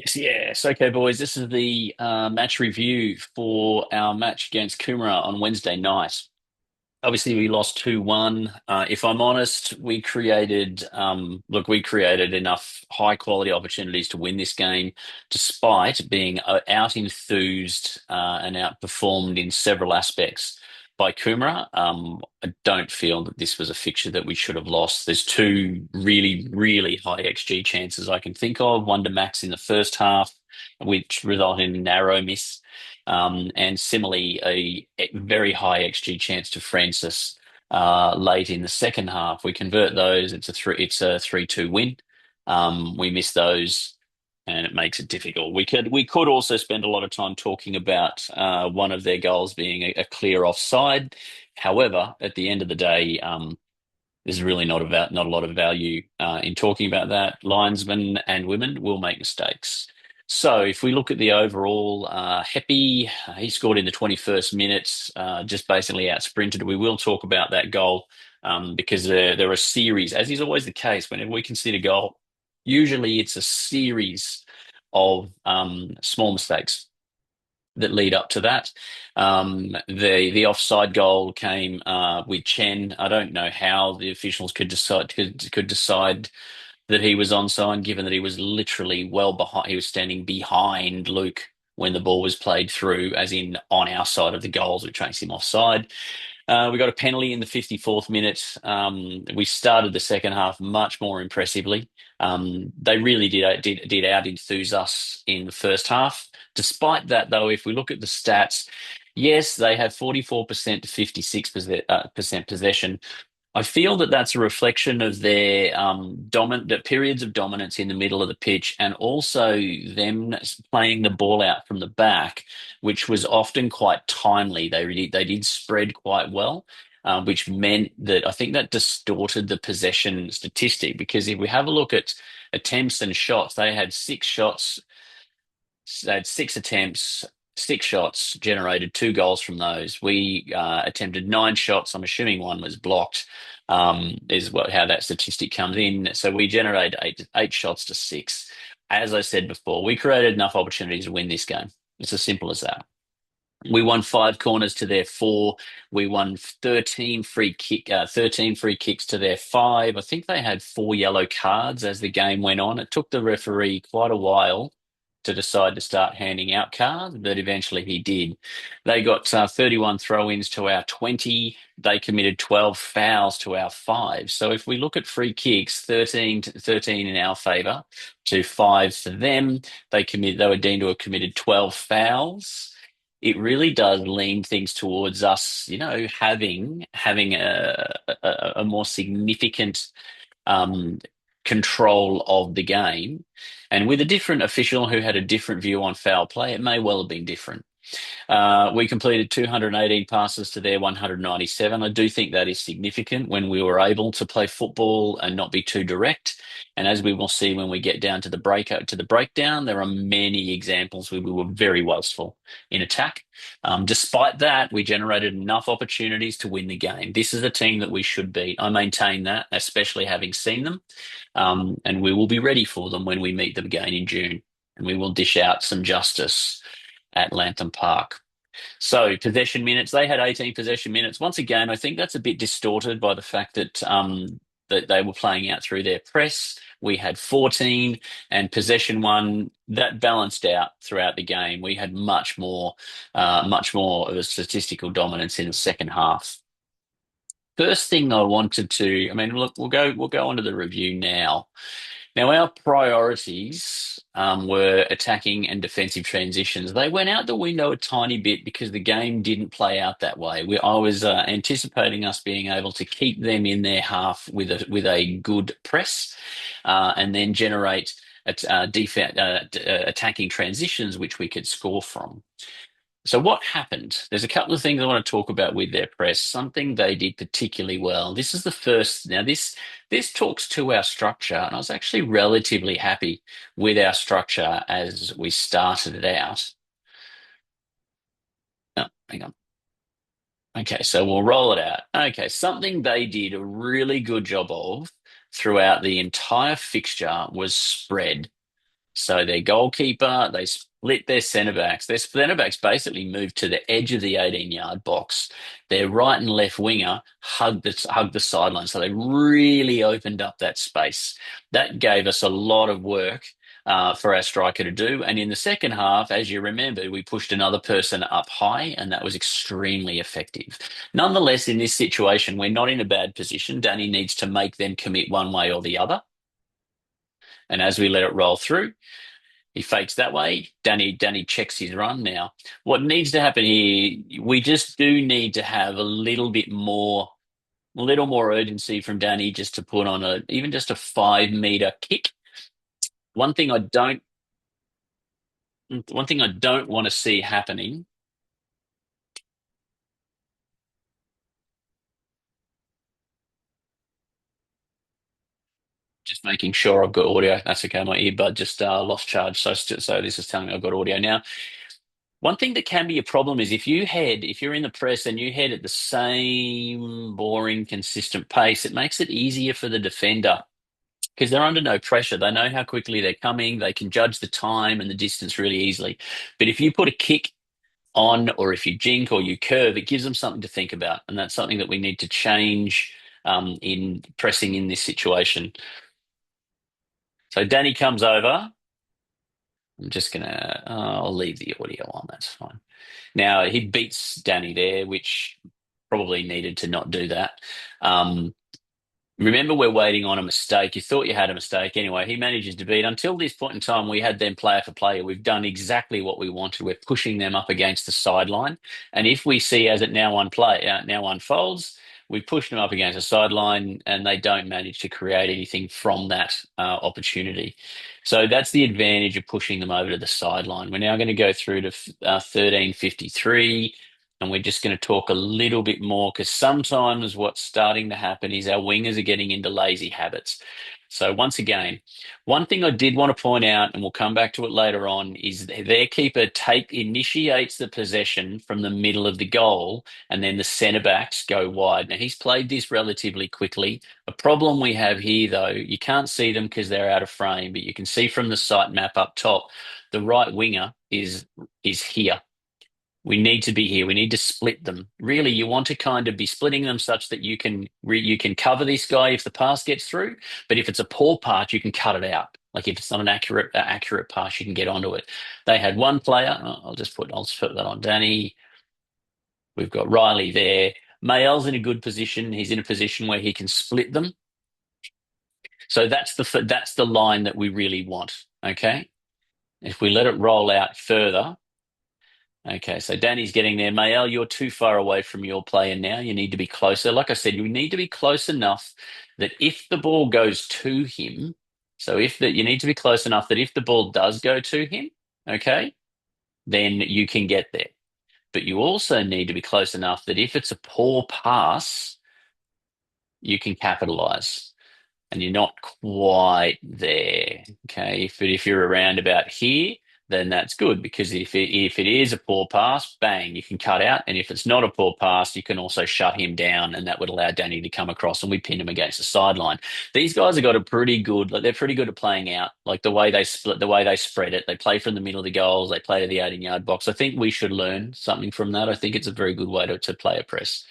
Yes, yes. Okay, boys. This is the match review for our match against Coomera on Wednesday night. Obviously, we lost 2-1. If I'm honest, we created enough high quality opportunities to win this game, despite being out enthused and outperformed in several aspects by Coomera. I don't feel that this was a fixture that we should have lost. There's two really, really high XG chances I can think of. One to Max in the first half, which resulted in a narrow miss. And similarly, a very high XG chance to Francis late in the second half. We convert those. It's a 3-2 win. We miss those, and it makes it difficult. We could also spend a lot of time talking about one of their goals being a clear offside. However, at the end of the day, there's really not a lot of value in talking about that. Linesmen and women will make mistakes. So if we look at the overall, Heppy, he scored in the 21st minute, just basically out sprinted. We will talk about that goal because there are a series, as is always the case, whenever we concede a goal, usually it's a series of small mistakes that lead up to that. The offside goal came with Chen. I don't know how the officials could decide that he was onside, given that he was literally well behind. He was standing behind Luke when the ball was played through, as in on our side of the goals, which makes him offside. We got a penalty in the 54th minute. We started the second half much more impressively. They really did out enthuse us in the first half. Despite that, though, if we look at the stats, yes, they have 44% to 56% possession. I feel that that's a reflection of their dominant periods of dominance in the middle of the pitch, and also them playing the ball out from the back, which was often quite timely. They did spread quite well, which meant that I think that distorted the possession statistic. Because if we have a look at attempts and shots, they had six shots, they had six attempts, six shots, generated two goals from those. We attempted nine shots. I'm assuming one was blocked, is how that statistic comes in. So we generated eight shots to six. As I said before, we created enough opportunities to win this game. It's as simple as that. We won five corners to their four. We won 13 free kicks to their five. I think they had four yellow cards as the game went on. It took the referee quite a while to decide to start handing out cards, but eventually he did. They got 31 throw-ins to our 20. They committed 12 fouls to our five. So if we look at free kicks, 13 in our favour to five for them. They were deemed to have committed 12 fouls. It really does lean things towards us, having a more significant um, control of the game. And with a different official who had a different view on foul play, it may well have been different. We completed 218 passes to their 197. I do think that is significant when we were able to play football and not be too direct. And as we will see when we get down to the breakdown, there are many examples where we were very wasteful in attack. Despite that, we generated enough opportunities to win the game. This is a team that we should beat. I maintain that, especially having seen them. And we will be ready for them when we meet them again in June. And we will dish out some justice at Lantham Park. So possession minutes, they had 18 possession minutes. Once again, I think that's a bit distorted by the fact that they were playing out through their press. We had 14, and possession one that balanced out throughout the game. We had much more of a statistical dominance in the second half. First thing I wanted to, I mean, look, we'll go on to the review now. Now, our priorities were attacking and defensive transitions. They went out the window a tiny bit because the game didn't play out that way. I was anticipating us being able to keep them in their half with a good press, and then generate attacking transitions which we could score from. So what happened? There's a couple of things I want to talk about with their press. Something they did particularly well. This is the first. Now this talks to our structure, and I was actually relatively happy with our structure as we started it out. Oh, hang on. Okay, so we'll roll it out. Okay, something they did a really good job of throughout the entire fixture was spread. So their goalkeeper, they split their centre backs. Their centre backs basically moved to the edge of the 18-yard box. Their right and left winger hugged the sideline. So they really opened up that space. That gave us a lot of work for our striker to do. And in the second half, as you remember, we pushed another person up high, and that was extremely effective. Nonetheless, in this situation, we're not in a bad position. Danny needs to make them commit one way or the other. And as we let it roll through, he fakes that way. Danny checks his run now. What needs to happen here, we just do need to have a little more urgency from Danny just to put on even just a 5 meter kick. One thing I don't, One thing I don't want to see happening, just making sure I've got audio. That's okay. My earbud just lost charge. So this is telling me I've got audio now. One thing that can be a problem is if you're in the press and you head at the same boring, consistent pace, it makes it easier for the defender because they're under no pressure. They know how quickly they're coming. They can judge the time and the distance really easily. But if you put a kick on, or if you jink or you curve, it gives them something to think about. And that's something that we need to change in pressing in this situation. So Danny comes over. I'm just gonna, I'll leave the audio on. That's fine. Now he beats Danny there, which probably needed to not do that. Um, Remember, we're waiting on a mistake. You thought you had a mistake. Anyway, he manages to beat. Until this point in time, we had them player for player. We've done exactly what we wanted. We're pushing them up against the sideline. And if we see as it now unfolds, we push them up against the sideline and they don't manage to create anything from that opportunity. So that's the advantage of pushing them over to the sideline. We're now going to go through to 13:53. And we're just going to talk a little bit more because sometimes what's starting to happen is our wingers are getting into lazy habits. So once again, one thing I did want to point out, and we'll come back to it later on, is their keeper initiates the possession from the middle of the goal, and then the centre backs go wide. Now he's played this relatively quickly. A problem we have here, though, you can't see them because they're out of frame, but you can see from the site map up top, the right winger is here. We need to be here. We need to split them. Really, you want to kind of be splitting them such that you can cover this guy if the pass gets through. But if it's a poor pass, you can cut it out. Like if it's not an accurate pass, you can get onto it. They had one player. I'll just put that on Danny. We've got Riley there. Mael's in a good position. He's in a position where he can split them. So that's the line that we really want. Okay. If we let it roll out further. Okay, so Danny's getting there. Mael, you're too far away from your player now. You need to be closer. Like I said, you need to be close enough that if the ball goes to him, you need to be close enough that if the ball does go to him, okay, then you can get there. But you also need to be close enough that if it's a poor pass, you can capitalize and you're not quite there. Okay, if you're around about here, then that's good because if it is a poor pass, bang, you can cut out, and if it's not a poor pass, you can also shut him down, and that would allow Danny to come across, and we pin him against the sideline. These guys have got they're pretty good at playing out, like the way they split, the way they spread it. They play from the middle of the goals, they play to the 18-yard box. I think we should learn something from that. I think it's a very good way to play a press.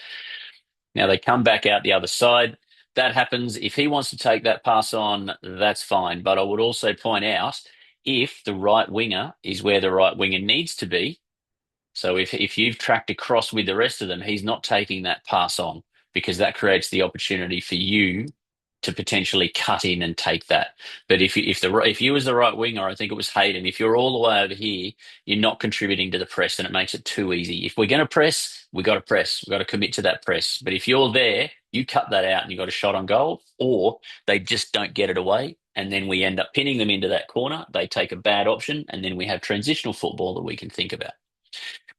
Now they come back out the other side. That happens. If he wants to take that pass on, that's fine. But I would also point out if the right winger is where the right winger needs to be. So if you've tracked across with the rest of them, he's not taking that pass on because that creates the opportunity for you to potentially cut in and take that. But if you was the right winger, I think it was Hayden. If you're all the way over here, you're not contributing to the press, and it makes it too easy. If we're going to press, we got to press. We got to commit to that press. But if you're there, you cut that out, and you got a shot on goal, or they just don't get it away, and then we end up pinning them into that corner. They take a bad option, and then we have transitional football that we can think about.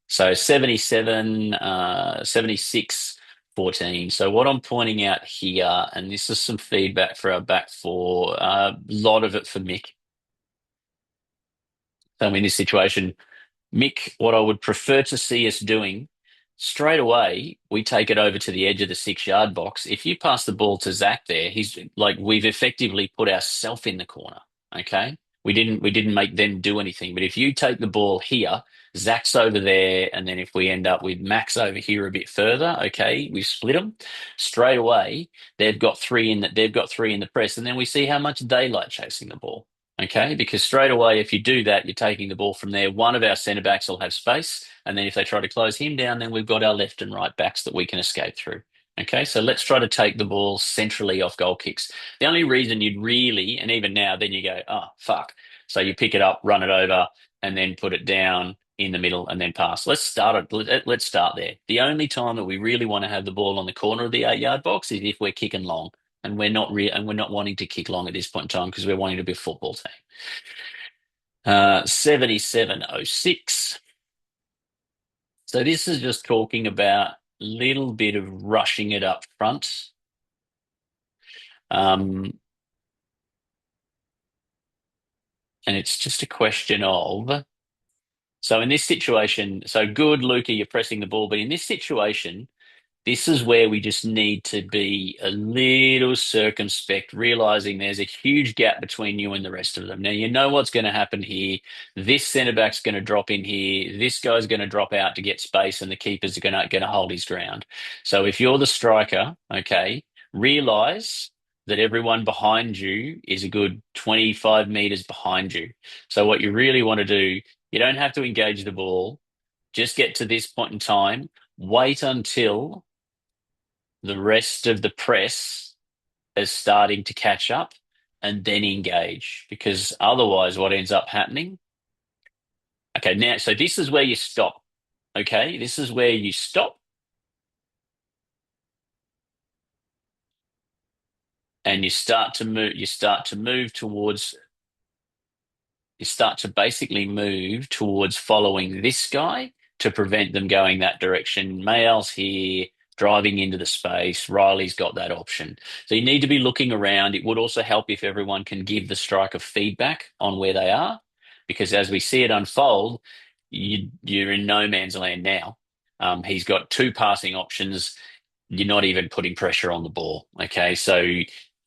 So 76 14. So what I'm pointing out here, and this is some feedback for our back four, a lot of it for Mick. So in this situation, Mick, what I would prefer to see us doing, straight away, we take it over to the edge of the 6 yard box. If you pass the ball to Zach there, he's like we've effectively put ourselves in the corner. Okay. We didn't make them do anything. But if you take the ball here, Zach's over there, and then if we end up with Max over here a bit further, okay, we've split them straight away. They've got three in the press, and then we see how much they like chasing the ball. Okay, because straight away, if you do that, you're taking the ball from there. One of our centre backs will have space, and then if they try to close him down, then we've got our left and right backs that we can escape through. Okay, so let's try to take the ball centrally off goal kicks. The only reason you'd really, and even now, then you go, oh, fuck. So you pick it up, run it over, and then put it down in the middle and then pass. Let's start there. The only time that we really want to have the ball on the corner of the 8 yard box is if we're kicking long. And we're not wanting to kick long at this point in time because we're wanting to be a football team. 7706. So this is just talking about a little bit of rushing it up front. Um, and it's just a question of, so in this situation, so good, Luca, you're pressing the ball, but in this situation, this is where we just need to be a little circumspect, realizing there's a huge gap between you and the rest of them. Now, you know what's going to happen here. This centre back's going to drop in here. This guy's going to drop out to get space, and the keeper's going to hold his ground. So if you're the striker, okay, realize that everyone behind you is a good 25 meters behind you. So what you really want to do, you don't have to engage the ball. Just get to this point in time. Wait until the rest of the press is starting to catch up and then engage. Because otherwise, what ends up happening? Okay, now, so this is where you stop. Okay, this is where you stop and you start to basically move towards following this guy to prevent them going that direction. Mayal's here, driving into the space. Riley's got that option. So you need to be looking around. It would also help if everyone can give the striker feedback on where they are, because as we see it unfold, you're in no man's land now. He's got two passing options. You're not even putting pressure on the ball. Okay, so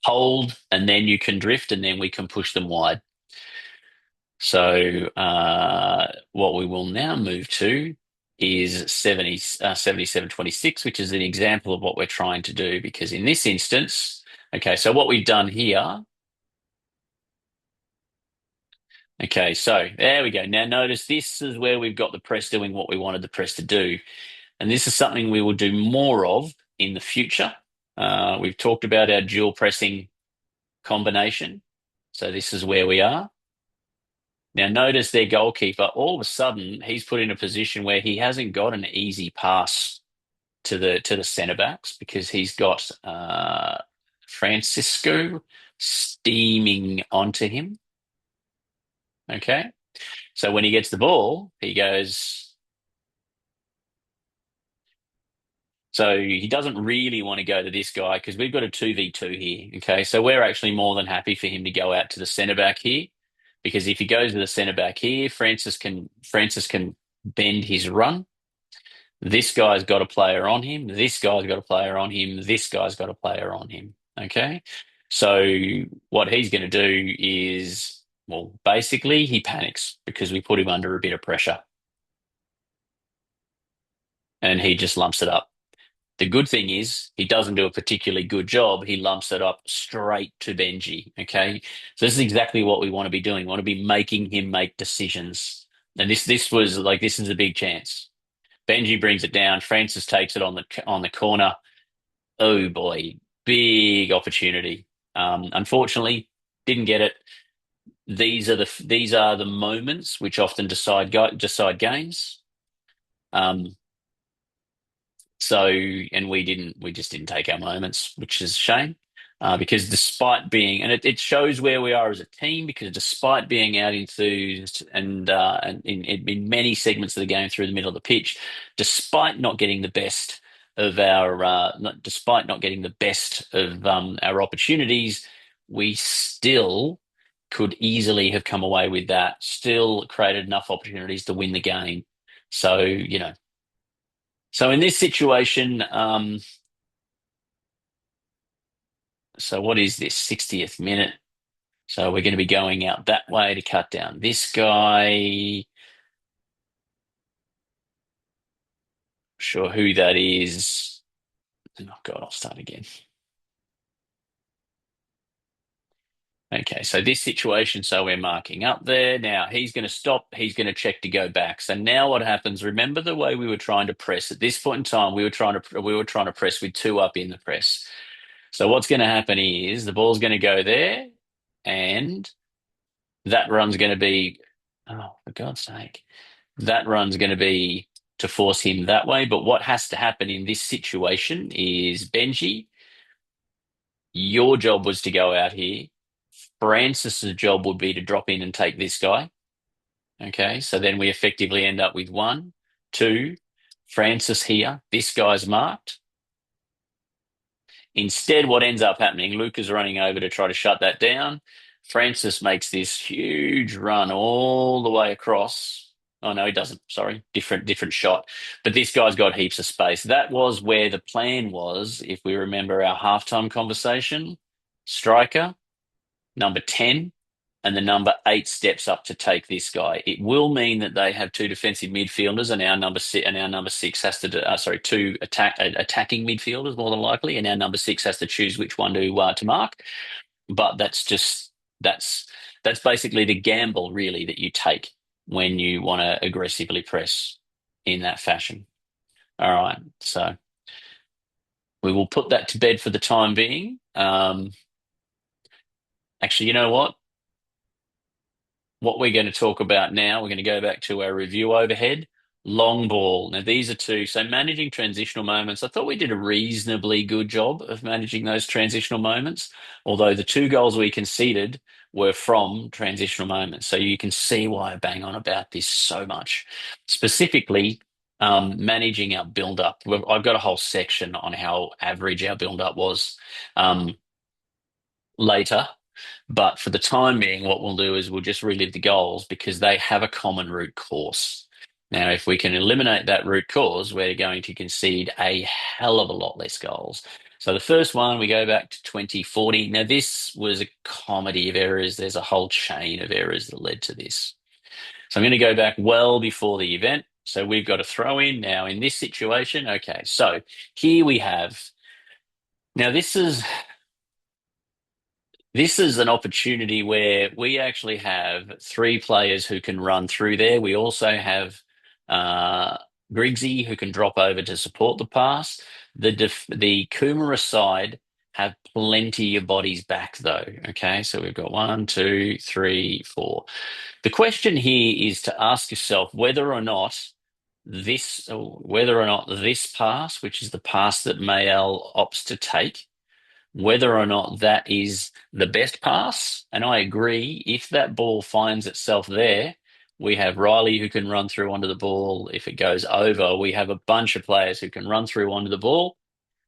hold, and then you can drift, and then we can push them wide. So what we will now move to is 7726, which is an example of what we're trying to do. Because in this instance, okay, so what we've done here, okay, so there we go. Now notice this is where we've got the press doing what we wanted the press to do. And this is something we will do more of in the future. We've talked about our dual pressing combination. So this is where we are. Now, notice their goalkeeper, all of a sudden, he's put in a position where he hasn't got an easy pass to the centre backs because he's got Francisco steaming onto him. Okay. So when he gets the ball, he goes. So he doesn't really want to go to this guy because we've got a 2v2 here. Okay. So we're actually more than happy for him to go out to the centre back here because if he goes to the centre back here, Francis can bend his run. This guy's got a player on him. This guy's got a player on him. This guy's got a player on him. Okay. So what he's going to do is, well, basically he panics because we put him under a bit of pressure and he just lumps it up. The good thing is he doesn't do a particularly good job. He lumps it up straight to Benji. Okay. So this is exactly what we want to be doing. We want to be making him make decisions. And this is a big chance. Benji brings it down. Francis takes it on the corner. Oh boy, big opportunity. Unfortunately, didn't get it. These are the moments which often decide games. Um, so, and we just didn't take our moments, which is a shame. Because despite being, and it shows where we are as a team, because despite being out enthused and in many segments of the game through the middle of the pitch, despite not getting the best of despite not getting the best of our opportunities, we still could easily have come away with that, still created enough opportunities to win the game. So, so in this situation, so what is this 60th minute? So we're going to be going out that way to cut down this guy. Sure who that is. Oh God, I'll start again. Okay, so this situation, so we're marking up there. Now he's going to stop. He's going to check to go back. So now what happens? Remember the way we were trying to press at this point in time. We were trying to press with two up in the press. So what's going to happen is the ball's going to go there, and that run's going to be. Oh, for God's sake! That run's going to be to force him that way. But what has to happen in this situation is Benji, your job was to go out here. Francis's job would be to drop in and take this guy. Okay, so then we effectively end up with one, two, Francis here. This guy's marked. Instead, what ends up happening, Luke is running over to try to shut that down. Francis makes this huge run all the way across. Oh no, he doesn't. Sorry, different shot. But this guy's got heaps of space. That was where the plan was, if we remember our halftime conversation. Striker, number 10, and the number 8 steps up to take this guy. It will mean that they have two defensive midfielders, and our number 6 has to two attacking midfielders more than likely, and our number 6 has to choose which one to mark. But that's that's basically the gamble really that you take when you want to aggressively press in that fashion. All right, so we will put that to bed for the time being. Actually, you know what we're going to talk about now, we're going to go back to our review overhead. Long ball. Now, these are two. So, managing transitional moments, I thought we did a reasonably good job of managing those transitional moments, although the two goals we conceded were from transitional moments. So, you can see why I bang on about this so much. Specifically, managing our build up. I've got a whole section on how average our build up was later. But for the time being, what we'll do is we'll just relive the goals because they have a common root cause. Now, if we can eliminate that root cause, we're going to concede a hell of a lot less goals. So the first one, we go back to 2040. Now, this was a comedy of errors. There's a whole chain of errors that led to this. So I'm going to go back well before the event. So we've got a throw in now in this situation. Okay, so here we have. Now, this is an opportunity where we actually have three players who can run through there. We also have uh, Griggsy who can drop over to support the pass. The Coomera side have plenty of bodies back though. Okay, so we've got one, two, three, four. The question here is to ask yourself whether or not this pass, which is the pass that Mayel opts to take, whether or not that is the best pass. And I agree, if that ball finds itself there, we have Riley who can run through onto the ball. If it goes over, we have a bunch of players who can run through onto the ball.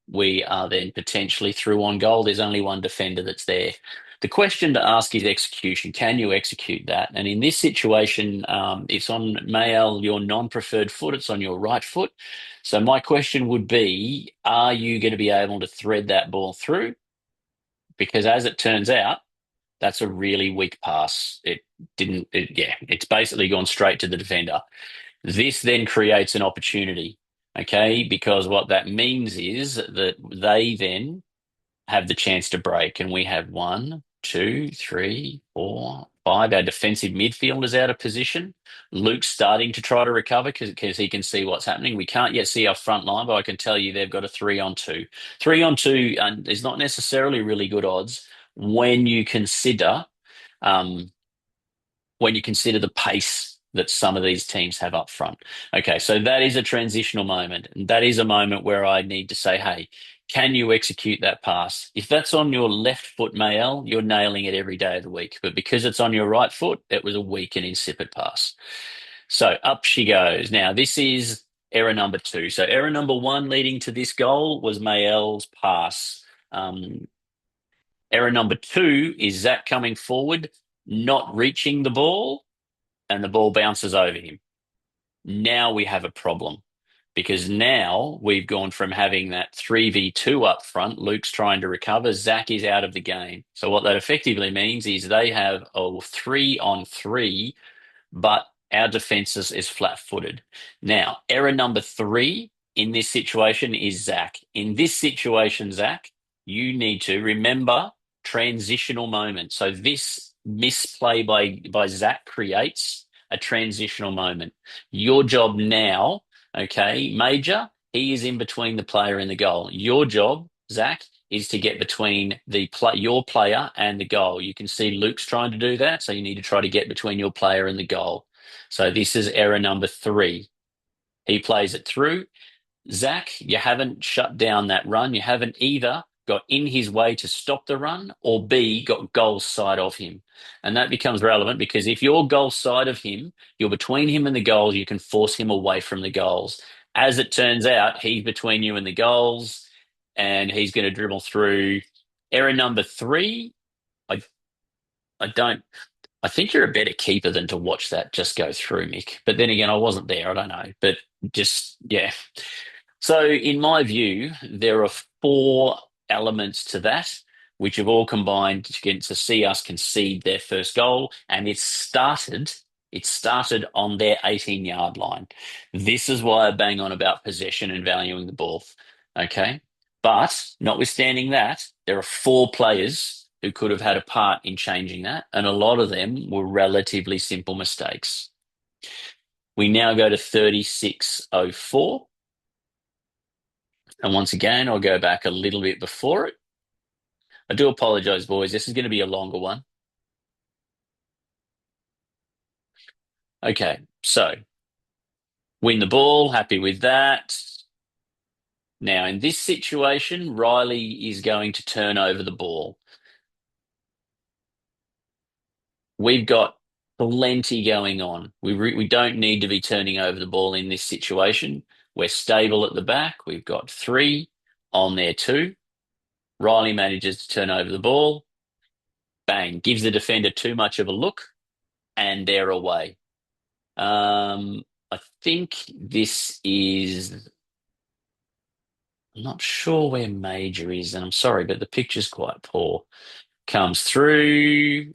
We are then potentially through on goal. There's only one defender that's there. The question to ask is execution. Can you execute that? And in this situation, it's on Mayel, your non-preferred foot. It's on your right foot. So my question would be, are you going to be able to thread that ball through? Because as it turns out, that's a really weak pass. It's basically gone straight to the defender. This then creates an opportunity, okay? Because what that means is that they then have the chance to break. And we have one, two, three, four, five. Our defensive midfield is out of position. Luke's starting to try to recover because he can see what's happening. We can't yet see our front line, but I can tell you they've got a 3-on-2. 3-on-2 is not necessarily really good odds when you consider um, the pace that some of these teams have up front. Okay, so that is a transitional moment. And that is a moment where I need to say, hey, can you execute that pass? If that's on your left foot, Mael, you're nailing it every day of the week. But because it's on your right foot, it was a weak and insipid pass. So up she goes. Now, this is error number 2. So error number 1 leading to this goal was Mael's pass. Error number 2 is Zach coming forward, not reaching the ball, and the ball bounces over him. Now we have a problem because now we've gone from having that 3v2 up front, Luke's trying to recover, Zach is out of the game. So what that effectively means is they have a 3-on-3, but our defense is flat-footed. Now, error number three in this situation is Zach. In this situation, Zach, you need to remember transitional moment. So this misplay by Zach creates a transitional moment. Your job now, okay, Major, he is in between the player and the goal. Your job, Zach, is to get between your player and the goal. You can see Luke's trying to do that, so you need to try to get between your player and the goal. So this is error number three. He plays it through. Zach, you haven't shut down that run. You haven't either got in his way to stop the run, or B, got goal side of him. And that becomes relevant because if you're goal side of him, you're between him and the goals, you can force him away from the goals. As it turns out, he's between you and the goals, and he's going to dribble through. Error number three, I I don't I think you're a better keeper than to watch that just go through, Mick. But then again, I wasn't there. I don't know. But just, yeah. So, in my view, there are four elements to that, which have all combined to see us concede their first goal. And it started on their 18-yard line. This is why I bang on about possession and valuing the ball. Okay. But notwithstanding that, there are four players who could have had a part in changing that, and a lot of them were relatively simple mistakes. We now go to 36:04. And once again, I'll go back a little bit before it. I do apologize, boys. This is going to be a longer one. Okay, so win the ball, happy with that. Now, in this situation, Riley is going to turn over the ball. We've got plenty going on. We don't need to be turning over the ball in this situation. We're stable at the back. We've got three on there too. Riley manages to turn over the ball. Bang, gives the defender too much of a look, and they're away. I think this is. I'm not sure where Major is, and I'm sorry, but the picture's quite poor. Comes through.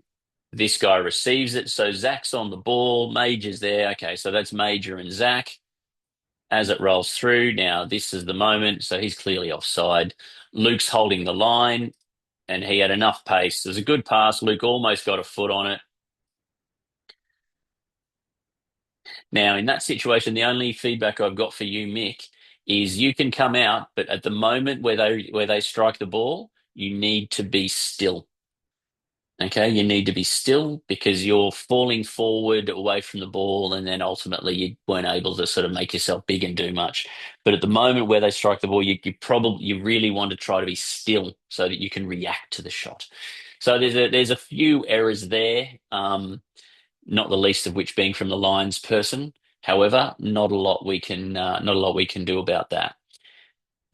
This guy receives it. So Zach's on the ball. Major's there. Okay, so that's Major and Zach as it rolls through. Now, this is the moment. So he's clearly offside. Luke's holding the line, and he had enough pace. It was a good pass. Luke almost got a foot on it. Now, in that situation, the only feedback I've got for you, Mick, is you can come out, but at the moment where they strike the ball, you need to be still. Okay, you need to be still because you're falling forward away from the ball, and then ultimately you weren't able to sort of make yourself big and do much. But at the moment where they strike the ball, you really want to try to be still so that you can react to the shot. So there's a few errors there. Not the least of which being from the Lions person. However, not a lot we can do about that.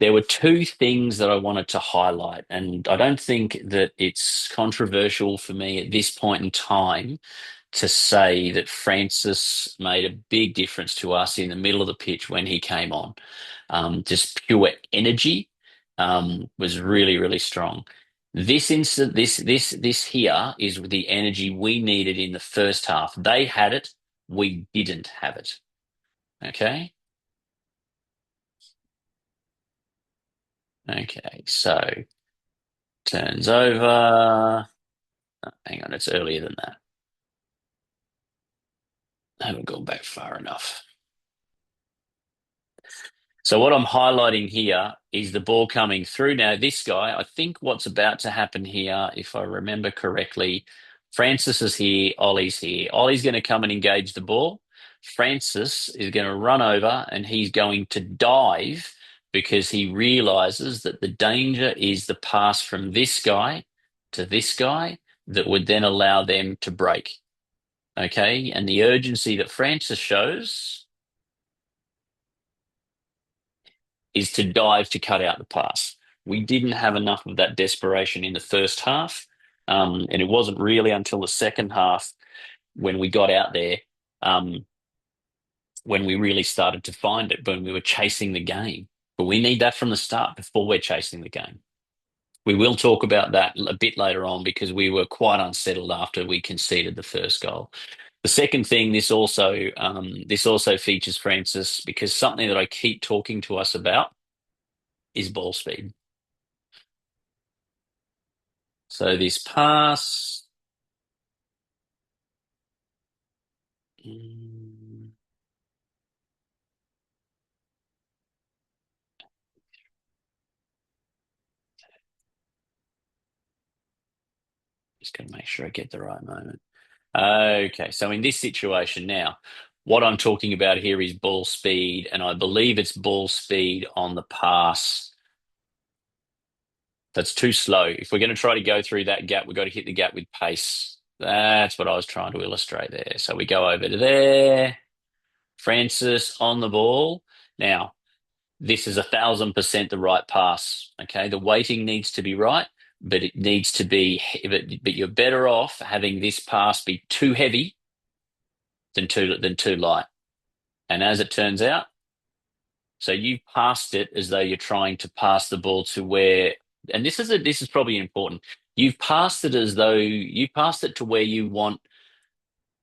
There were two things that I wanted to highlight, and I don't think that it's controversial for me at this point in time to say that Francis made a big difference to us in the middle of the pitch when he came on. Just pure energy was really, really strong. This here is the energy we needed in the first half. They had it, we didn't have it. Okay. Okay. So turns over. Oh, hang on, it's earlier than that. I haven't gone back far enough. So what I'm highlighting here is the ball coming through. Now, this guy, I think what's about to happen here, if I remember correctly, Francis is here, Ollie's here. Ollie's going to come and engage the ball. Francis is going to run over and he's going to dive because he realizes that the danger is the pass from this guy to this guy that would then allow them to break. Okay. And the urgency that Francis shows is to dive to cut out the pass. We didn't have enough of that desperation in the first half. And it wasn't really until the second half when we got out there um, when we really started to find it, when we were chasing the game. But we need that from the start before we're chasing the game. We will talk about that a bit later on because we were quite unsettled after we conceded the first goal. The second thing, this also features Francis because something that I keep talking to us about is ball speed. So this pass, mm, just going to make sure I get the right moment. Okay, so in this situation now, what I'm talking about here is ball speed, and I believe it's ball speed on the pass that's too slow. If we're going to try to go through that gap, we've got to hit the gap with pace. That's what I was trying to illustrate there. So we go over to there. Francis on the ball. Now, this is 1,000% the right pass. Okay, the weighting needs to be right, but it needs to be, but you're better off having this pass be too heavy than too light. And as it turns out, so you passed it as though you're trying to pass the ball to where, and this is probably important. You've passed it as though you passed it to where you want,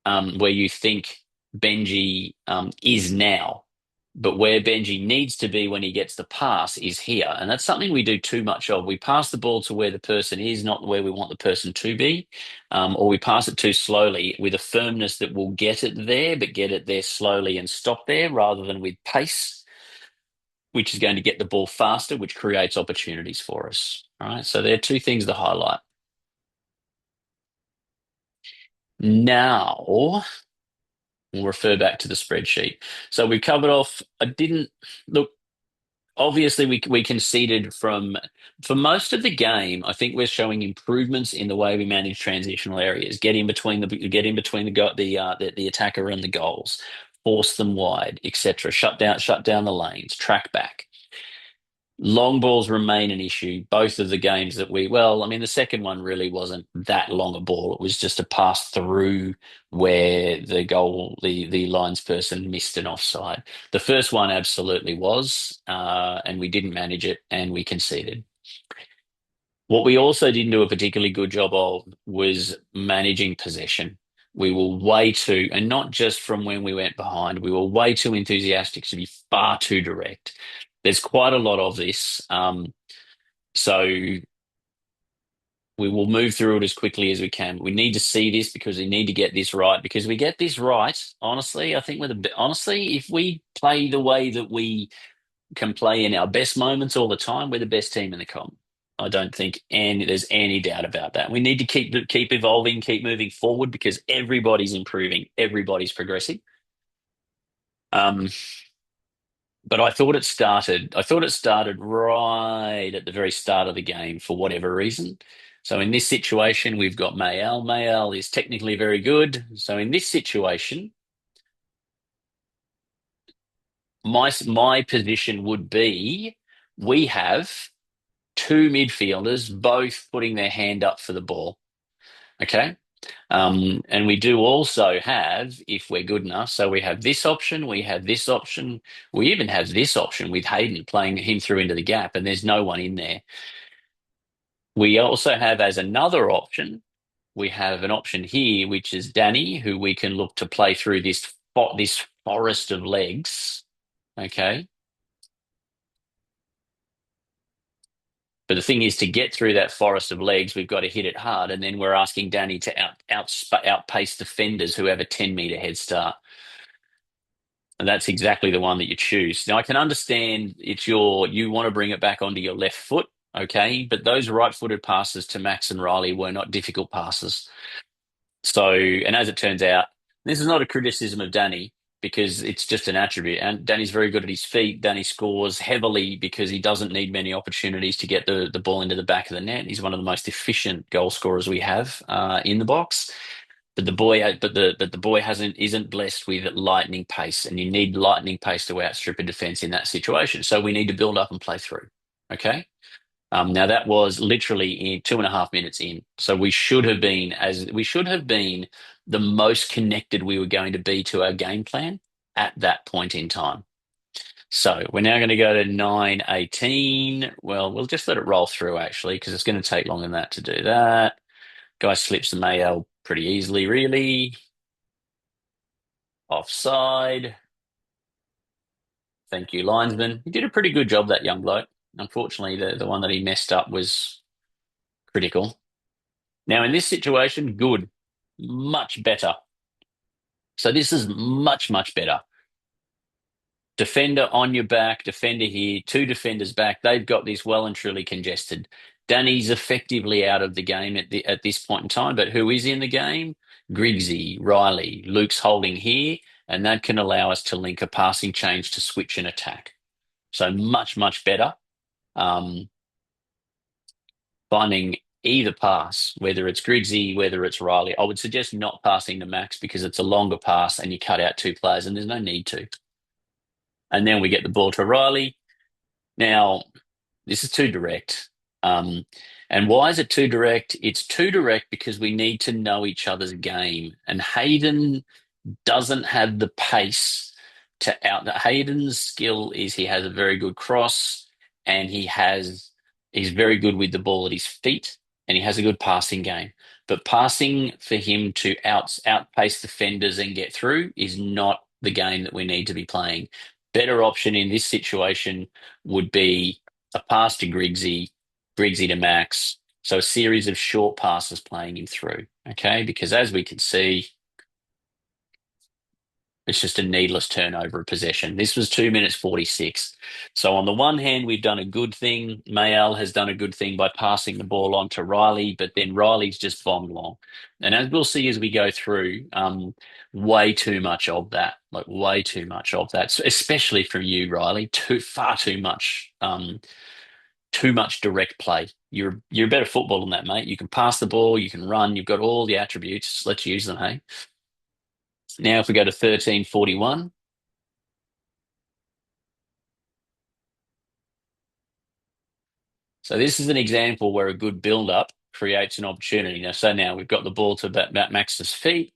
where you think Benji is now, but where Benji needs to be when he gets the pass is here, and that's something we do too much of. We pass the ball to where the person is, not where we want the person to be, or we pass it too slowly with a firmness that will get it there, but get it there slowly and stop there, rather than with pace, which is going to get the ball faster, which creates opportunities for us. All right, so there are two things to highlight. Now we'll refer back to the spreadsheet. So we covered off. I didn't look. Obviously, we conceded from for most of the game. I think we're showing improvements in the way we manage transitional areas, get in between the attacker and the goals, force them wide, etc. Shut down the lanes, track back. Long balls remain an issue. Both of the games that well, I mean, the second one really wasn't that long a ball. It was just a pass through where the lines person missed an offside. The first one absolutely was, and we didn't manage it, and we conceded. What we also didn't do a particularly good job of was managing possession. We were way too, and not just from when we went behind, we were way too enthusiastic to be far too direct. There's quite a lot of this. So we will move through it as quickly as we can. We need to see this because we need to get this right. Because we get this right, honestly, I think honestly, if we play the way that we can play in our best moments all the time, we're the best team in the comp. I don't think there's any doubt about that. We need to keep evolving, keep moving forward because everybody's improving, everybody's progressing. Um, but I thought it started right at the very start of the game for whatever reason. So in this situation, we've got Mayel. Mayel is technically very good. So in this situation, my position would be we have two midfielders both putting their hand up for the ball. Okay. And we do also have, if we're good enough, so we have this option, we have this option, we even have this option with Hayden playing him through into the gap, and there's no one in there. We also have as another option, we have an option here, which is Danny, who we can look to play through this forest of legs. Okay. But the thing is, to get through that forest of legs, we've got to hit it hard, and then we're asking Danny to outpace defenders who have a 10-meter head start. And that's exactly the one that you choose. Now, I can understand you want to bring it back onto your left foot, okay? But those right-footed passes to Max and Riley were not difficult passes. So, and as it turns out, this is not a criticism of Danny because it's just an attribute. And Danny's very good at his feet. Danny scores heavily because he doesn't need many opportunities to get the ball into the back of the net. He's one of the most efficient goal scorers we have in the box. But the boy isn't blessed with lightning pace, and you need lightning pace to outstrip a defense in that situation. So we need to build up and play through. Okay. Now that was literally in 2.5 minutes in. So we should have been the most connected we were going to be to our game plan. at that point in time. So we're now going to go to 9:18. Well, we'll just let it roll through actually, because it's going to take longer than that to do that. Guy slips the AL pretty easily, really. Offside. Thank you, linesman. He did a pretty good job, that young bloke. Unfortunately, the one that he messed up was critical. Now, in this situation, good. Much better. So this is much, much better. Defender on your back, defender here, two defenders back. They've got this well and truly congested. Danny's effectively out of the game at this point in time, but who is in the game? Griggsy, Riley, Luke's holding here, and that can allow us to link a passing change to switch and attack. So much, much better. Um, Finding either pass, whether it's Griggsy, whether it's Riley, I would suggest not passing to Max because it's a longer pass and you cut out two players and there's no need to. And then we get the ball to Riley. Now, this is too direct. Um, and why is it too direct? It's too direct because we need to know each other's game. And Hayden doesn't have the pace to out. Hayden's skill is he has a very good cross and he's very good with the ball at his feet and he has a good passing game. But passing for him to outpace defenders and get through is not the game that we need to be playing. Better option in this situation would be a pass to Griggsy, Griggsy to Max. So a series of short passes playing him through. Okay, because as we can see, it's just a needless turnover of possession. This was 2 minutes 46. So on the one hand, we've done a good thing. Mayal has done a good thing by passing the ball on to Riley, but then Riley's just bombed long. And as we'll see as we go through, way too much of that, like way too much of that, especially from you, Riley. Far too much direct play. You're a better footballer than that, mate. You can pass the ball, you can run, you've got all the attributes. Let's use them, hey? Now, if we go to 13:41. So this is an example where a good build-up creates an opportunity. Now we've got the ball to Max's feet.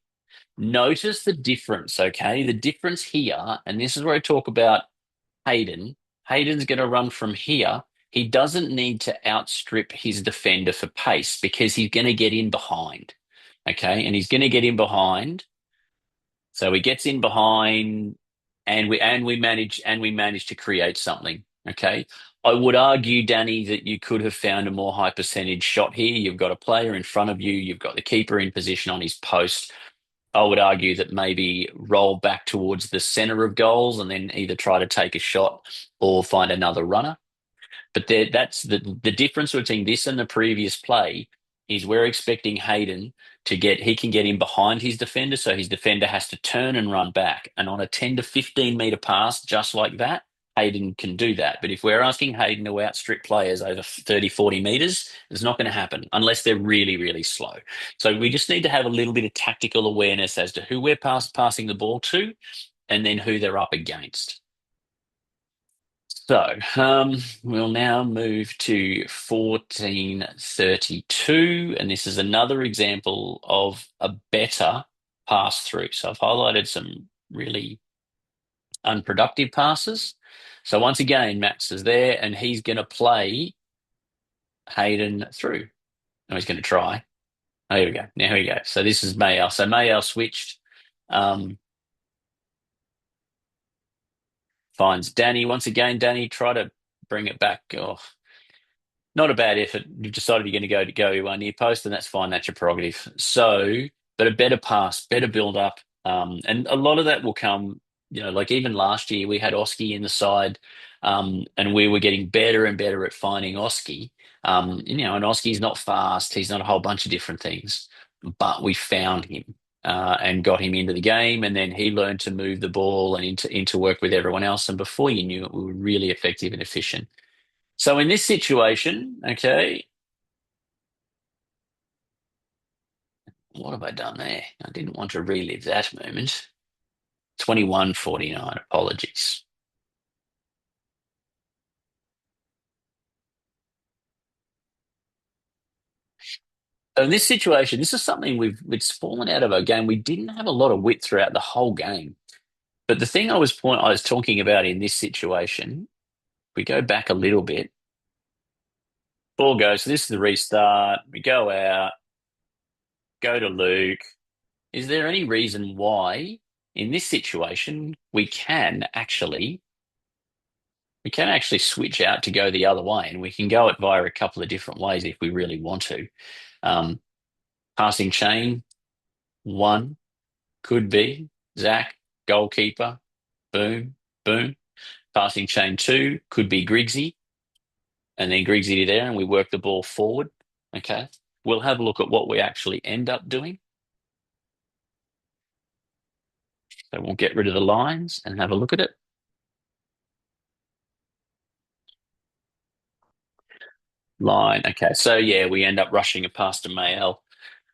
Notice the difference, okay? The difference here, and this is where I talk about Hayden. Hayden's going to run from here. He doesn't need to outstrip his defender for pace because he's going to get in behind, okay? And he's going to get in behind. So he gets in behind, and we manage to create something. Okay. I would argue, Danny, that you could have found a more high percentage shot here. You've got a player in front of you. You've got the keeper in position on his post. I would argue that maybe roll back towards the center of goals and then either try to take a shot or find another runner. But that's the difference between this and the previous play is we're expecting Hayden he can get in behind his defender, so his defender has to turn and run back. And on a 10 to 15 meter pass, just like that, Hayden can do that. But if we're asking Hayden to outstrip players over 30, 40 meters, it's not going to happen unless they're really, really slow. So we just need to have a little bit of tactical awareness as to who we're passing the ball to and then who they're up against. So we'll now move to 14:32, and this is another example of a better pass through. So I've highlighted some really unproductive passes. So once again, Max is there, and he's going to play Hayden through. No, he's going to try. Oh, here we go. Now here we go. So this is Mayal. So Mayal switched. Um, Finds Danny. Once again, Danny, try to bring it back. Oh, not a bad effort. You've decided you're going to go near post, and that's fine. That's your prerogative. So, but a better pass, better build up, and a lot of that will come. Like even last year, we had Oski in the side, and we were getting better and better at finding Oski. And Oski's not fast. He's not a whole bunch of different things, but we found him. And got him into the game, and then he learned to move the ball and into work with everyone else. And before you knew it, we were really effective and efficient. So in this situation, okay, what have I done there? I didn't want to relive that moment. 21:49, apologies. So in this situation, this is something it's fallen out of our game. We didn't have a lot of width throughout the whole game. But the thing I was talking about in this situation, we go back a little bit, ball goes, so this is the restart. We go out, go to Luke. Is there any reason why in this situation we can actually switch out to go the other way, and we can go it via a couple of different ways if we really want to. Um, Passing chain, one could be Zach, goalkeeper, boom, boom. Passing chain two could be Griggsy, and then Griggsy there, and we work the ball forward. Okay. We'll have a look at what we actually end up doing. So we'll get rid of the lines and have a look at it. Line. Okay. So yeah, we end up rushing it past a Mael.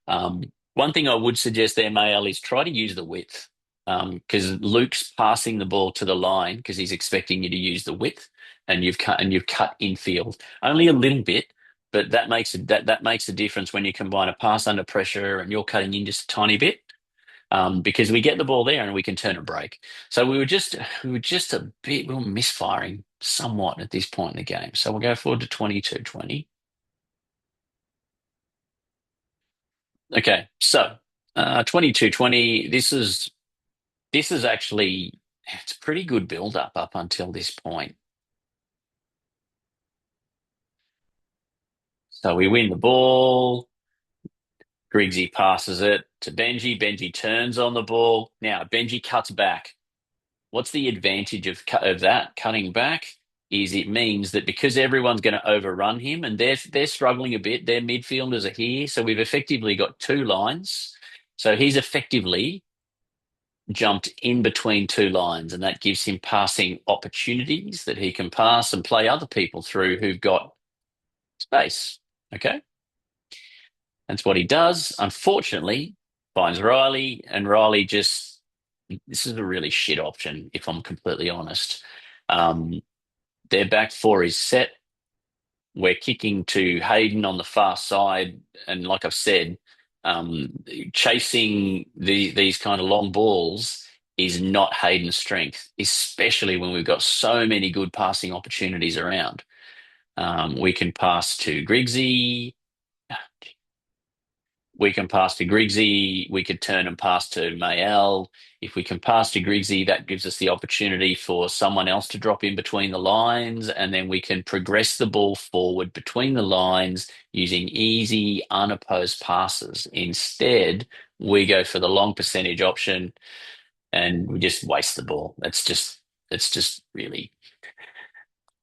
Um, One thing I would suggest there, Mael, is try to use the width. Because Luke's passing the ball to the line because he's expecting you to use the width, and you've cut infield only a little bit, but that makes a difference when you combine a pass under pressure and you're cutting in just a tiny bit. Because we get the ball there and we can turn a break. So we were just a bit we were misfiring somewhat at this point in the game. So we'll go forward to 22-20. Okay, so 22-20. This is actually it's a pretty good build up until this point. So we win the ball. Griggsy passes it to Benji. Benji turns on the ball. Now Benji cuts back. What's the advantage of that cutting back? Is it means that because everyone's going to overrun him and they're struggling a bit, their midfielders are here, so we've effectively got two lines. So he's effectively jumped in between two lines, and that gives him passing opportunities that he can pass and play other people through who've got space. Okay. That's what he does. Unfortunately, finds Riley, and Riley just, this is a really shit option, if I'm completely honest. Um, their back four is set. We're kicking to Hayden on the far side. And like I've said, chasing these kind of long balls is not Hayden's strength, especially when we've got so many good passing opportunities around. We can pass to Griggsy. We can pass to Griggsy. We could turn and pass to Mael. If we can pass to Griggsy, that gives us the opportunity for someone else to drop in between the lines, and then we can progress the ball forward between the lines using easy, unopposed passes. Instead, we go for the long percentage option and we just waste the ball. It's just really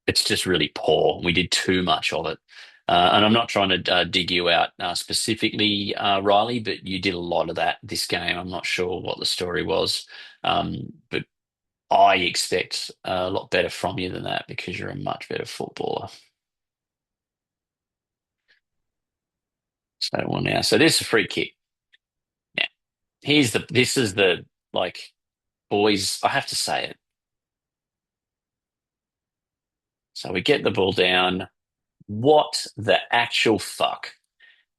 it's just really poor. We did too much of it. And I'm not trying to dig you out specifically, Riley, but you did a lot of that this game. I'm not sure what the story was, but I expect a lot better from you than that because you're a much better footballer. So well now, so this is a free kick. Now, this is the like boys. I have to say it. So we get the ball down. What the actual fuck?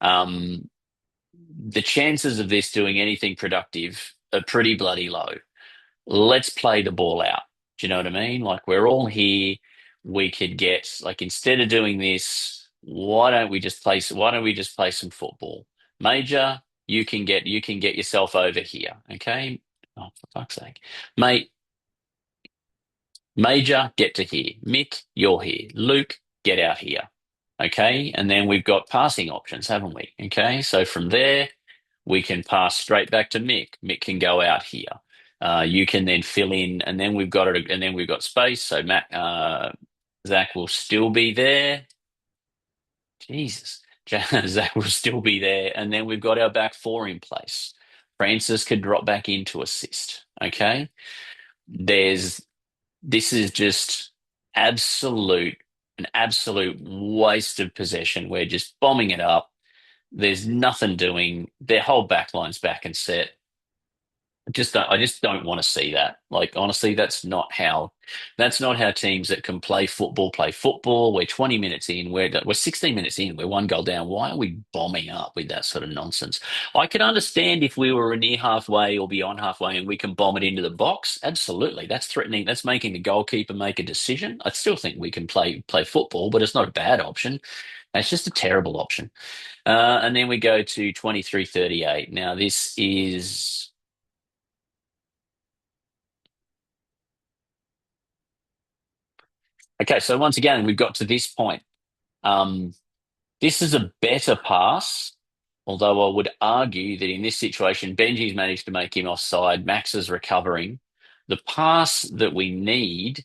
Um, the chances of this doing anything productive are pretty bloody low. Let's play the ball out. Do you know what I mean? Like we're all here. We could get like instead of doing this, why don't we just play some football? Major, you can get yourself over here. Okay. Oh, for fuck's sake. Mate, Major, get to here. Mick, you're here. Luke, get out here. Okay. And then we've got passing options, haven't we? Okay. So from there, we can pass straight back to Mick. Mick can go out here. You can then fill in, and then we've got it, and then we've got space. So Zach will still be there. Jesus, Zach will still be there, and then we've got our back four in place. Francis could drop back in to assist. Okay, there's this is just absolute an absolute waste of possession. We're just bombing it up. There's nothing doing. Their whole back line's back and set. I just don't want to see that. Like honestly, that's not how teams that can play football. We're 20 minutes in, we're 16 minutes in, we're one goal down. Why are we bombing up with that sort of nonsense? I could understand if we were near halfway or beyond halfway and we can bomb it into the box. Absolutely. That's threatening. That's making the goalkeeper make a decision. I still think we can play football, but it's not a bad option. It's just a terrible option. And then we go to 23:38. Now this is okay, so once again, we've got to this point. Um, this is a better pass, although I would argue that in this situation, Benji's managed to make him offside. Max is recovering. The pass that we need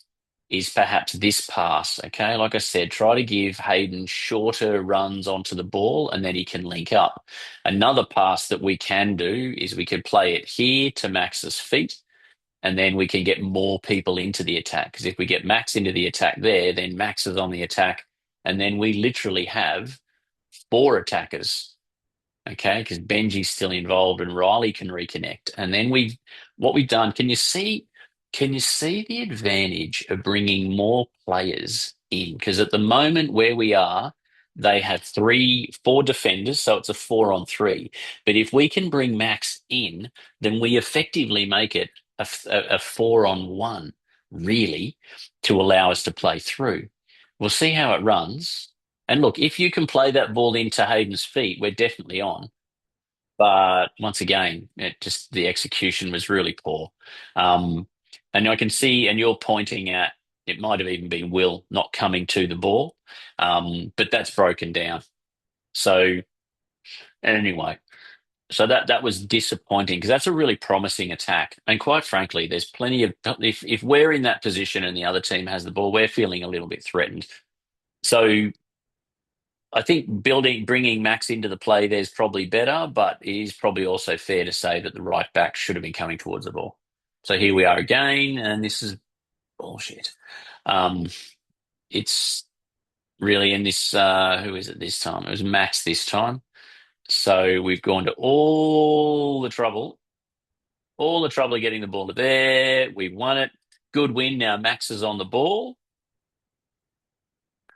is perhaps this pass. Okay, like I said, try to give Hayden shorter runs onto the ball and then he can link up. Another pass that we can do is we could play it here to Max's feet and then we can get more people into the attack. Because if we get Max into the attack there, then Max is on the attack, and then we literally have four attackers. Okay, because Benji's still involved and Riley can reconnect. And then what we've done, can you see the advantage of bringing more players in? Because at the moment where we are, they have four defenders, so it's a 4-on-3. But if we can bring Max in, then we effectively make it a 4-on-1, really, to allow us to play through. We'll see how it runs. And look, if you can play that ball into Hayden's feet, we're definitely on. But once again, the execution was really poor. Um, and I can see, and you're pointing at it might have even been Will not coming to the ball, but that's broken down. So anyway, so that was disappointing because that's a really promising attack. And quite frankly, there's plenty of if we're in that position and the other team has the ball, we're feeling a little bit threatened. So I think bringing Max into the play there's probably better, but it is probably also fair to say that the right back should have been coming towards the ball. So here we are again, and this is bullshit. Um, it's really in this. Who is it this time? It was Max this time. So we've gone to all the trouble of getting the ball to there. We've won it. Good win. Now Max is on the ball.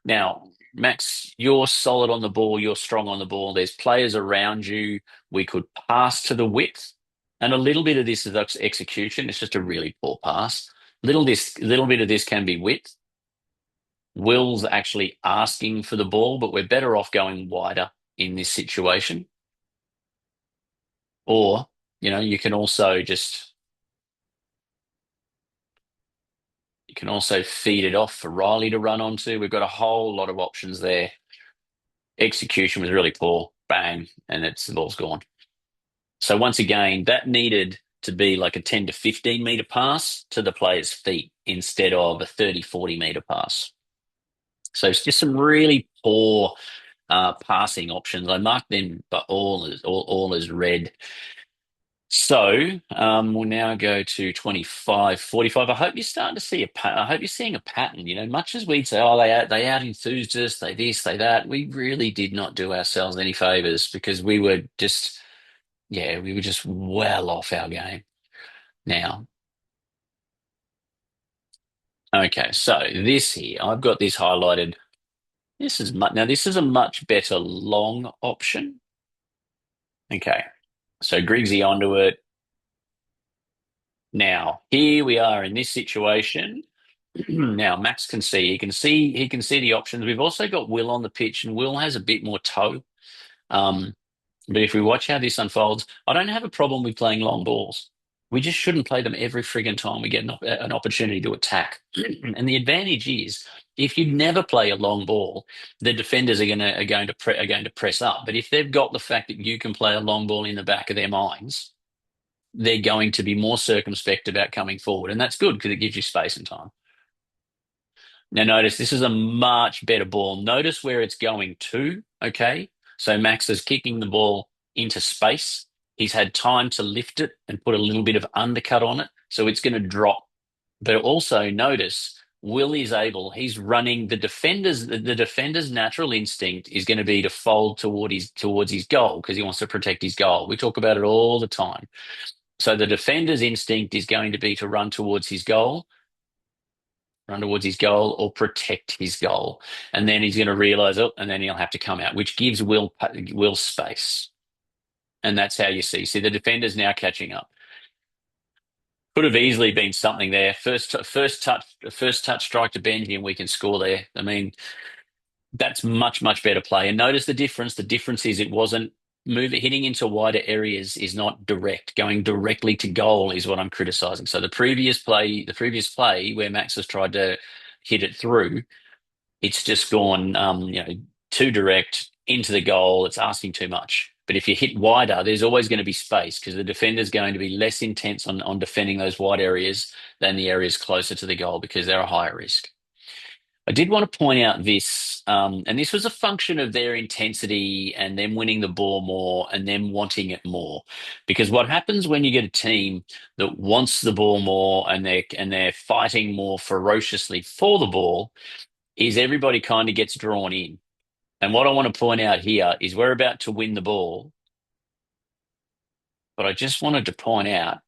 Now, Max, you're solid on the ball. You're strong on the ball. There's players around you. We could pass to the width, and a little bit of this is execution. It's just a really poor pass. Little bit of this can be width. Will's actually asking for the ball, but we're better off going wider in this situation. Or, you can also feed it off for Riley to run onto. We've got a whole lot of options there. Execution was really poor. Bang, and the ball's gone. So once again, that needed to be like a 10 to 15 meter pass to the player's feet instead of a 30, 40 meter pass. So it's just some really poor passing options. I marked them, but all as red. So we'll now go to 25:45. I hope you're starting to see I hope you're seeing a pattern. Much as we'd say, oh, they out enthused us, they this, they that. We really did not do ourselves any favors because we were just well off our game. Now, okay, so this here, I've got this highlighted. This is a much better long option. Okay, so Griggsy onto it. Now, here we are in this situation. Now, Max can see. He can see the options. We've also got Will on the pitch, and Will has a bit more toe. Um, but if we watch how this unfolds, I don't have a problem with playing long balls. We just shouldn't play them every friggin' time we get an opportunity to attack. And the advantage is, if you never play a long ball, the defenders are going to press up. But if they've got the fact that you can play a long ball in the back of their minds, they're going to be more circumspect about coming forward, and that's good because it gives you space and time. Now, notice this is a much better ball. Notice where it's going to, okay? So Max is kicking the ball into space. He's had time to lift it and put a little bit of undercut on it, so it's going to drop. But also notice Will is he's running the defender's natural instinct is going to be to fold towards his goal because he wants to protect his goal. We talk about it all the time. So the defender's instinct is going to be to run towards his goal or protect his goal. And then he's going to realize, oh, and then he'll have to come out, which gives Will space. And that's how you see. See, the defender's now catching up. Could have easily been something there. First touch strike to Benji, and we can score there. I mean, that's much better play. And notice the difference. The difference is it wasn't hitting into wider areas is not direct. Going directly to goal is what I'm criticizing. So the previous play where Max has tried to hit it through, it's just gone, too direct into the goal. It's asking too much. But if you hit wider, there's always going to be space because the defender's going to be less intense on defending those wide areas than the areas closer to the goal because they're a higher risk. I did want to point out this, and this was a function of their intensity and them winning the ball more and them wanting it more. Because what happens when you get a team that wants the ball more and they're fighting more ferociously for the ball is everybody kind of gets drawn in. And what I want to point out here is we're about to win the ball, but I just wanted to point out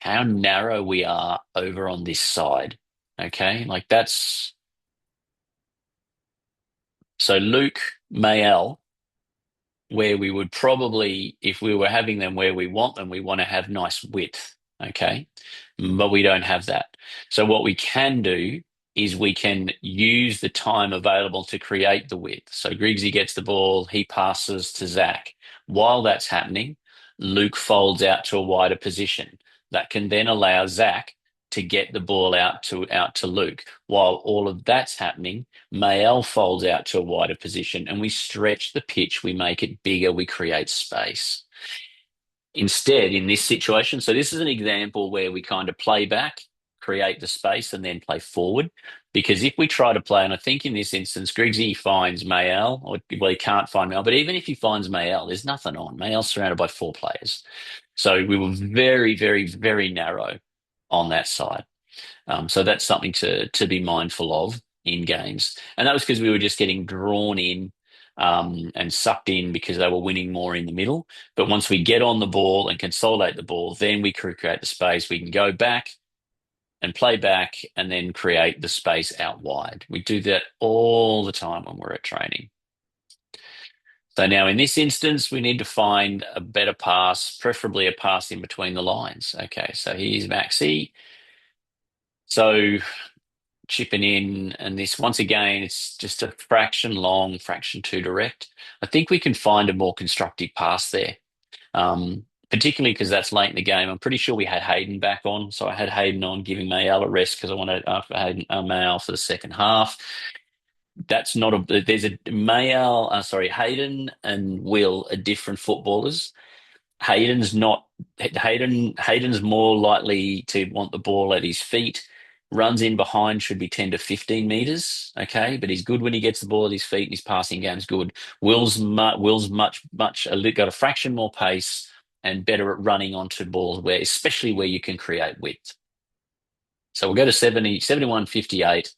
how narrow we are over on this side. Okay, like that's so Luke Mayel, where we would probably, if we were having them where we want them, we want to have nice width. Okay. But we don't have that. So what we can do is we can use the time available to create the width. So Griggsy gets the ball, he passes to Zach. While that's happening, Luke folds out to a wider position. That can then allow Zach to get the ball out to Luke. While all of that's happening, Mael folds out to a wider position and we stretch the pitch, we make it bigger, we create space. Instead, in this situation, so this is an example where we kind of play back, create the space, and then play forward. Because if we try to play, and I think in this instance, Griggsy finds Mael, or well, he can't find Mael, but even if he finds Mael, there's nothing on. Mael's surrounded by four players. So we were very narrow on that side. So that's something to be mindful of in games. And that was because we were just getting drawn in and sucked in because they were winning more in the middle. But once we get on the ball and consolidate the ball, then we create the space. We can go back and play back and then create the space out wide. We do that all the time when we're at training. So now in this instance, we need to find a better pass, preferably a pass in between the lines. Okay, so here's Maxi. So chipping in, and this once again, it's just a fraction long, fraction too direct. I think we can find a more constructive pass there, particularly because that's late in the game. I'm pretty sure we had Hayden back on, so I had Hayden on giving Mayal a rest because I wanted Hayden Mayal for the second half. That's not a. There's a Mayal, sorry, Hayden and Will are different footballers. Hayden's not Hayden's more likely to want the ball at his feet. Runs in behind should be 10 to 15 meters, okay? But he's good when he gets the ball at his feet and his passing game's good. Will's got a fraction more pace and better at running onto balls especially where you can create width. So we'll go to 71-58.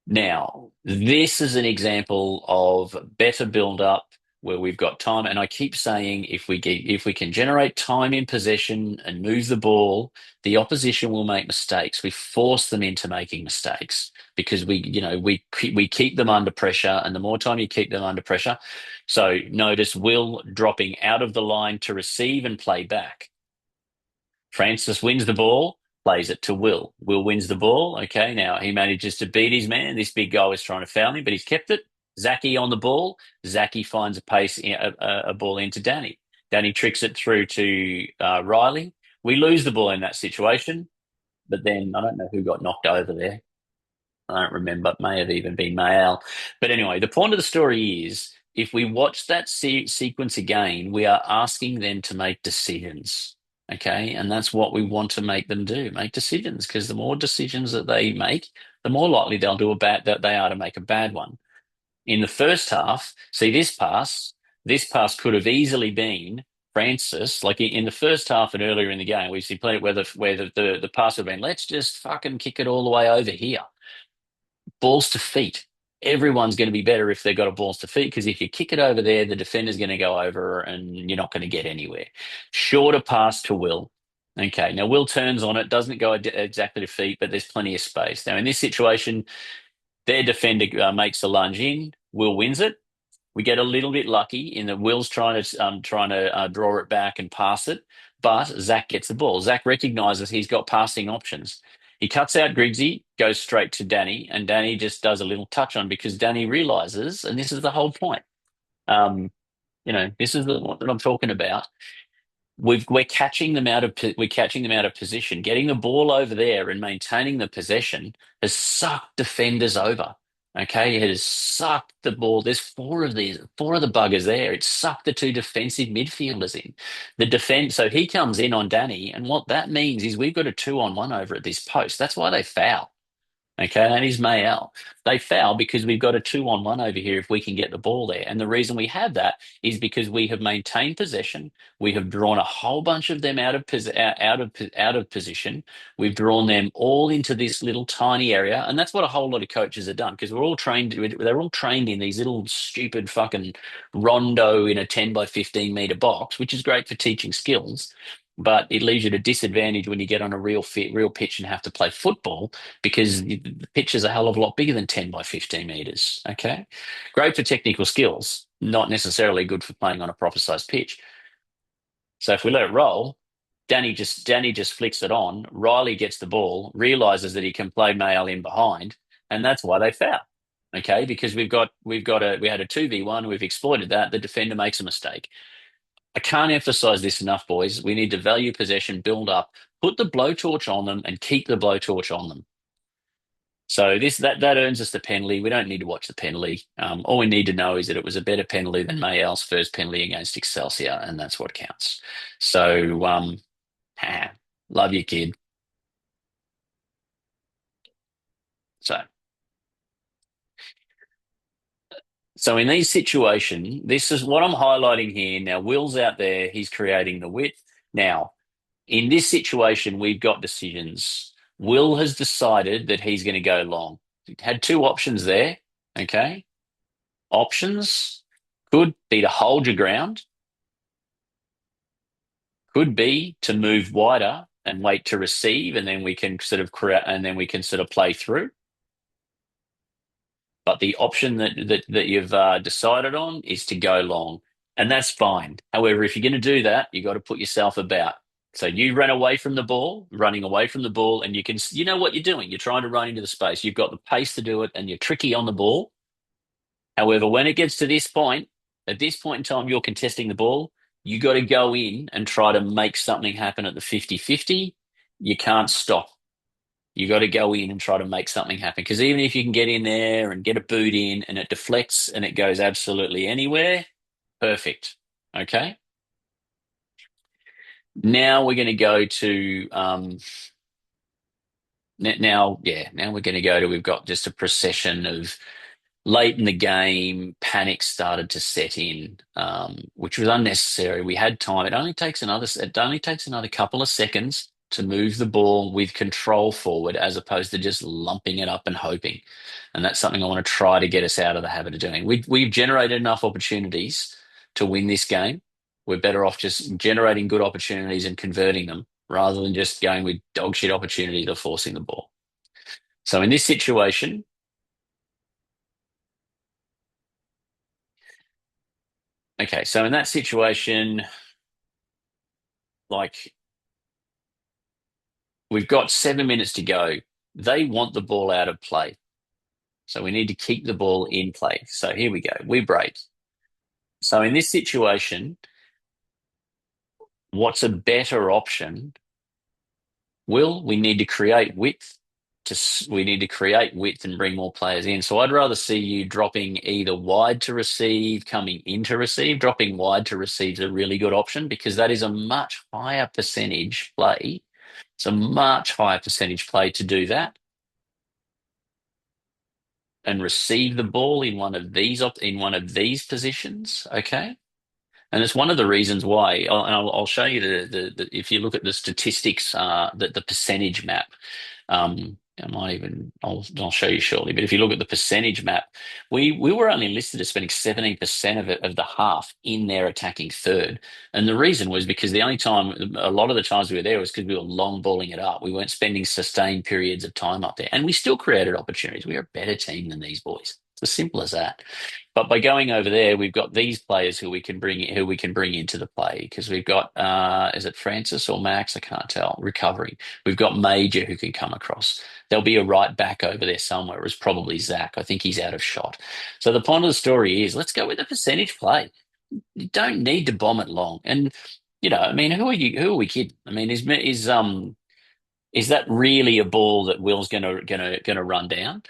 Now, this is an example of better build up where we've got time. And I keep saying if we can generate time in possession and move the ball, the opposition will make mistakes. We force them into making mistakes because we keep them under pressure, and the more time you keep them under pressure. So notice Will dropping out of the line to receive and play back. Francis wins the ball, plays it to Will. Will wins the ball. Okay, now he manages to beat his man. This big guy was trying to foul him, but he's kept it. Zachy on the ball. Zachy finds a ball into Danny. Danny tricks it through to Riley. We lose the ball in that situation, but then I don't know who got knocked over there. I don't remember. It may have even been Mael. But anyway, the point of the story is if we watch that sequence again, we are asking them to make decisions. Okay. And that's what we want to make them do, make decisions, because the more decisions that they make, the more likely that they are to make a bad one. In the first half, see this pass could have easily been Francis, like in the first half and earlier in the game, we see plenty where the pass would have been, let's just fucking kick it all the way over here. Balls to feet. Everyone's going to be better if they've got a balls to feet because if you kick it over there, the defender's going to go over and you're not going to get anywhere. Shorter pass to Will. Okay, now Will turns on it, doesn't go exactly to feet, but there's plenty of space. Now, in this situation, their defender makes a lunge in, Will wins it. We get a little bit lucky in that Will's trying to draw it back and pass it, but Zach gets the ball. Zach recognizes he's got passing options. He cuts out Griggsy, goes straight to Danny, and Danny just does a little touch on because Danny realizes, and this is the whole point. Um, this is what I'm talking about. We're catching them out of we're catching them out of position. Getting the ball over there and maintaining the possession has sucked defenders over. Okay, it has sucked the ball. There's four of the buggers there. It sucked the two defensive midfielders in. The defense, so he comes in on Danny, and what that means is we've got a 2-on-1 over at this post. That's why they foul. Okay, and he's Mayel. They foul because we've got a 2-on-1 over here if we can get the ball there. And the reason we have that is because we have maintained possession. We have drawn a whole bunch of them out of position. We've drawn them all into this little tiny area, and that's what a whole lot of coaches have done because we're all trained. They're all trained in these little stupid fucking rondo in a 10 by 15 meter box, which is great for teaching skills. But it leaves you at a disadvantage when you get on a real pitch and have to play football because the pitch is a hell of a lot bigger than 10 by 15 meters. Okay. Great for technical skills, not necessarily good for playing on a proper sized pitch. So if we let it roll, Danny just flicks it on. Riley gets the ball, realizes that he can play Mail in behind, and that's why they foul. Okay, because we had a 2v1, we've exploited that. The defender makes a mistake. I can't emphasize this enough, boys. We need to value possession, build up, put the blowtorch on them, and keep the blowtorch on them. So that earns us the penalty. We don't need to watch the penalty. All we need to know is that it was a better penalty than Mayal's first penalty against Excelsior, and that's what counts. So, love you, kid. So, so in these situations, this is what I'm highlighting here. Now, Will's out there; he's creating the width. Now, in this situation, we've got decisions. Will has decided that he's going to go long. He had two options there. Okay, options could be to hold your ground, could be to move wider and wait to receive, and then we can sort of create, and then we can sort of play through. But the option that you've decided on is to go long, and that's fine. However, if you're going to do that, you got to put yourself about. So you run away from the ball, running away from the ball, and you know what you're doing. You're trying to run into the space. You've got the pace to do it, and you're tricky on the ball. However, when it gets to this point, at this point in time, you're contesting the ball. You got to go in and try to make something happen at the 50-50. You can't stop. You got to go in and try to make something happen. Because even if you can get in there and get a boot in and it deflects and it goes absolutely anywhere, perfect. Okay. Now we're going to go to now we're going to go to we've got just a procession of late in the game, panic started to set in, which was unnecessary. We had time. It only takes another couple of seconds to move the ball with control forward as opposed to just lumping it up and hoping. And that's something I want to try to get us out of the habit of doing. We've generated enough opportunities to win this game. We're better off just generating good opportunities and converting them rather than just going with dog shit opportunities or forcing the ball. So in this situation, okay, so in that situation, like we've got 7 minutes to go. They want the ball out of play. So we need to keep the ball in play. So here we go. We break. So in this situation, what's a better option? We need to create width we need to create width and bring more players in. So I'd rather see you dropping either wide to receive, coming in to receive. Dropping wide to receive is a really good option because that is a much higher percentage play. It's a much higher percentage play to do that and receive the ball in one of these positions. Okay. And it's one of the reasons why, I'll show you if you look at the statistics, the percentage map. I might even, I'll show you shortly. But if you look at the percentage map, we were only listed as spending 17% of it of the half in their attacking third. And the reason was because the only time, a lot of the times we were there was because we were long balling it up. We weren't spending sustained periods of time up there. And we still created opportunities. We are a better team than these boys. It's as simple as that. But by going over there, we've got these players who we can bring into the play because we've got is it Francis or Max? I can't tell. Recovering. We've got Major who can come across. There'll be a right back over there somewhere. It was probably Zach. I think he's out of shot. So the point of the story is let's go with a percentage play. You don't need to bomb it long. And I mean, who are we kidding? I mean, is that really a ball that Will's gonna run down?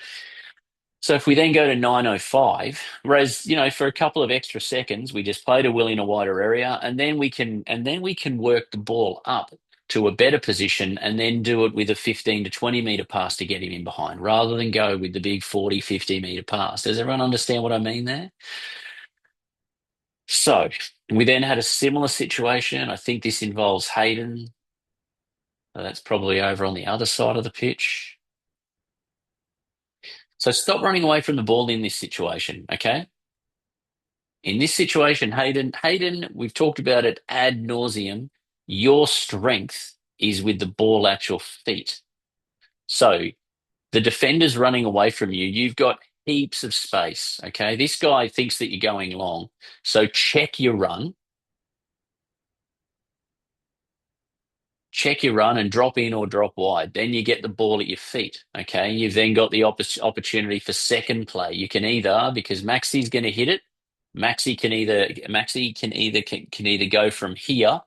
So if we then go to 9:05, whereas for a couple of extra seconds we just play to Will in a wider area, and then we can work the ball up to a better position, and then do it with a 15 to 20 meter pass to get him in behind, rather than go with the big 40, 50 meter pass. Does everyone understand what I mean there? So we then had a similar situation. I think this involves Hayden. So that's probably over on the other side of the pitch. So stop running away from the ball in this situation, okay? In this situation, Hayden, we've talked about it ad nauseum. Your strength is with the ball at your feet. So the defender's running away from you. You've got heaps of space. Okay. This guy thinks that you're going long. So check your run and drop in or drop wide. Then you get the ball at your feet. Okay. You've then got the opportunity for second play. You can either, because Maxi's going to hit it, Maxi can either go from here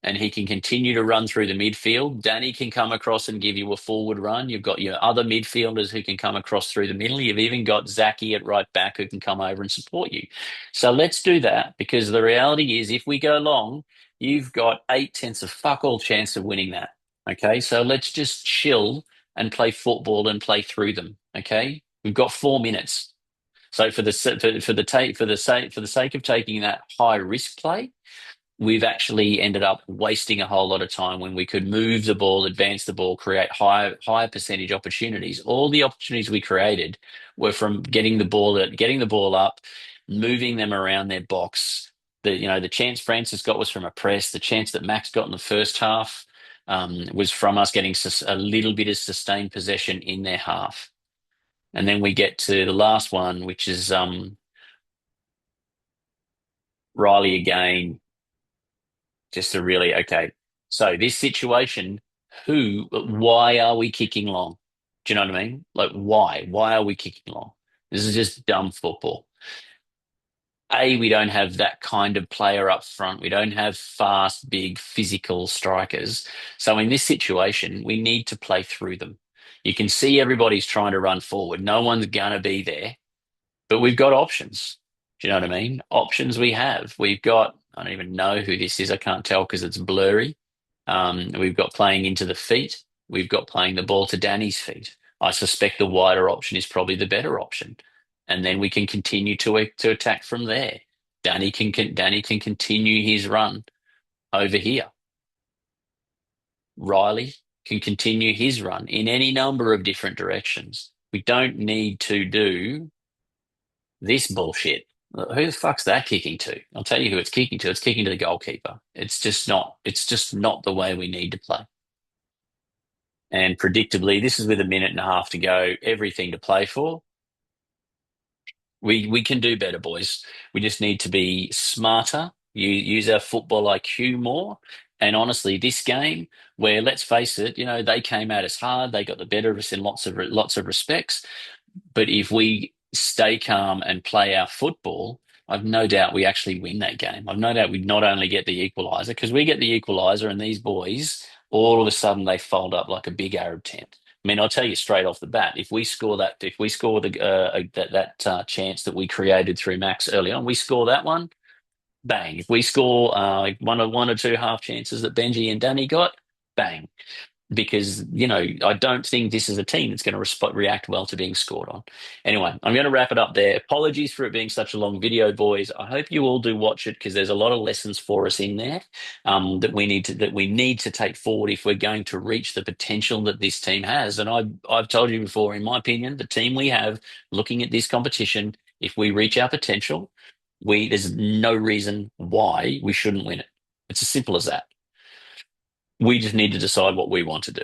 and he can continue to run through the midfield. Danny can come across and give you a forward run. You've got your other midfielders who can come across through the middle. You've even got Zachy at right back who can come over and support you. So let's do that, because the reality is if we go long, you've got 8 tenths of fuck all chance of winning that. Okay, so let's just chill and play football and play through them. Okay, we've got 4 minutes. So for the sake of taking that high risk play, we've actually ended up wasting a whole lot of time when we could move the ball, advance the ball, create higher percentage opportunities. All the opportunities we created were from getting the ball up, moving them around their box. The chance Francis got was from a press. The chance that Max got in the first half was from us getting a little bit of sustained possession in their half. And then we get to the last one, which is Riley again. Just to really, okay. So this situation, why are we kicking long? Do you know what I mean? Like, why? Why are we kicking long? This is just dumb football. We don't have that kind of player up front. We don't have fast, big, physical strikers. So in this situation, we need to play through them. You can see everybody's trying to run forward. No one's gonna be there. But we've got options. Do you know what I mean? Options we have. We've got, I don't even know who this is. I can't tell because it's blurry. We've got playing into the feet. We've got playing the ball to Danny's feet. I suspect the wider option is probably the better option. And then we can continue to attack from there. Danny can continue his run over here. Riley can continue his run in any number of different directions. We don't need to do this bullshit. Who the fuck's that kicking to? I'll tell you who it's kicking to. It's kicking to the goalkeeper. It's just not the way we need to play. And predictably, this is with a minute and a half to go, everything to play for. We can do better, boys. We just need to be smarter, use our football IQ more. And honestly, this game, where let's face it, they came at us hard, they got the better of us in lots of respects. But if we stay calm and play our football, I've no doubt we actually win that game. I've no doubt we not only get the equaliser, because we get the equaliser and these boys, all of a sudden they fold up like a big Arab tent. I mean, I'll tell you straight off the bat, if we score that chance that we created through Max early on, we score that one, bang. If we score one or two half chances that Benji and Danny got, bang. because I don't think this is a team that's going to react well to being scored on. Anyway, I'm going to wrap it up there. Apologies for it being such a long video, boys. I hope you all do watch it because there's a lot of lessons for us in there that we need to take forward if we're going to reach the potential that this team has. And I've told you before, in my opinion, the team we have looking at this competition, if we reach our potential, there's no reason why we shouldn't win it. It's as simple as that. We just need to decide what we want to do.